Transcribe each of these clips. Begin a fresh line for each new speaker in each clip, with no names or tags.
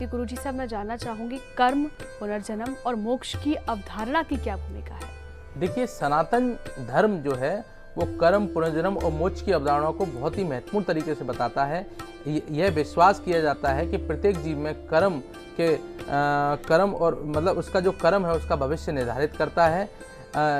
कि गुरुजी साहब, मैं जानना चाहूंगी कर्म, पुनर्जन्म और मोक्ष की अवधारणा की क्या भूमिका है?
देखिए, सनातन धर्म जो है वो कर्म, पुनर्जन्म और मोक्ष की अवधारणा को बहुत ही महत्वपूर्ण तरीके से बताता है। यह विश्वास किया जाता है कि प्रत्येक जीव में कर्म और मतलब उसका जो कर्म है उसका भविष्य निर्धारित करता है।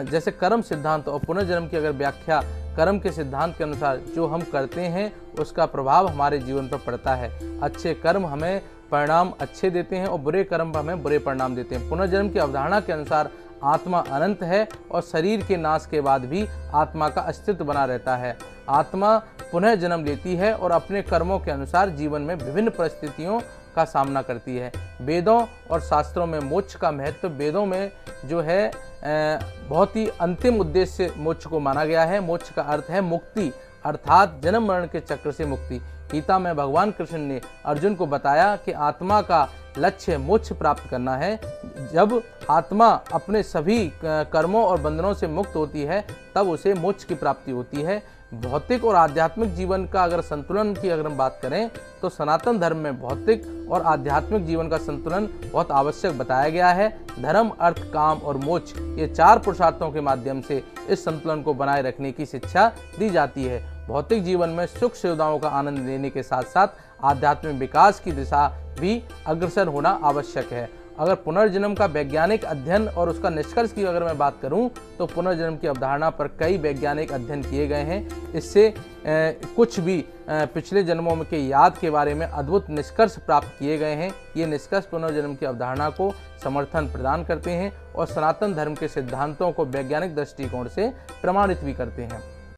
जैसे कर्म सिद्धांत और पुनर्जन्म की अगर व्याख्या कर्म के सिद्धांत के अनुसार जो हम करते हैं उसका प्रभाव हमारे जीवन पर पड़ता है। अच्छे कर्म हमें परिणाम अच्छे देते हैं और बुरे कर्म हमें बुरे परिणाम देते हैं। पुनर्जन्म की अवधारणा के अनुसार आत्मा अनंत है और शरीर के नाश के बाद भी आत्मा का अस्तित्व बना रहता है। आत्मा पुनः जन्म लेती है और अपने कर्मों के अनुसार जीवन में विभिन्न परिस्थितियों का सामना करती है। वेदों और शास्त्रों में मोक्ष का महत्व, वेदों में जो है बहुत ही अंतिम उद्देश्य मोक्ष को माना गया है। मोक्ष का अर्थ है मुक्ति, अर्थात जन्म मरण के चक्र से मुक्ति। गीता में भगवान कृष्ण ने अर्जुन को बताया कि आत्मा का लक्ष्य मोक्ष प्राप्त करना है। जब आत्मा अपने सभी कर्मों और बंधनों से मुक्त होती है तब उसे मोक्ष की प्राप्ति होती है। भौतिक और आध्यात्मिक जीवन का अगर संतुलन की अगर हम बात करें तो सनातन धर्म में भौतिक और आध्यात्मिक जीवन का संतुलन बहुत आवश्यक बताया गया है। धर्म, अर्थ, काम और मोक्ष, ये चार पुरुषार्थों के माध्यम से इस संतुलन को बनाए रखने की शिक्षा दी जाती है। भौतिक जीवन में सुख सुविधाओं का आनंद लेने के साथ साथ आध्यात्मिक विकास की दिशा भी अग्रसर होना आवश्यक है। अगर पुनर्जन्म का वैज्ञानिक अध्ययन और उसका निष्कर्ष की अगर मैं बात करूं तो पुनर्जन्म की अवधारणा पर कई वैज्ञानिक अध्ययन किए गए हैं। इससे कुछ भी पिछले जन्मों के याद के बारे में अद्भुत निष्कर्ष प्राप्त किए गए हैं। ये निष्कर्ष पुनर्जन्म की अवधारणा को समर्थन प्रदान करते हैं और सनातन धर्म के सिद्धांतों को वैज्ञानिक दृष्टिकोण से प्रमाणित भी करते हैं।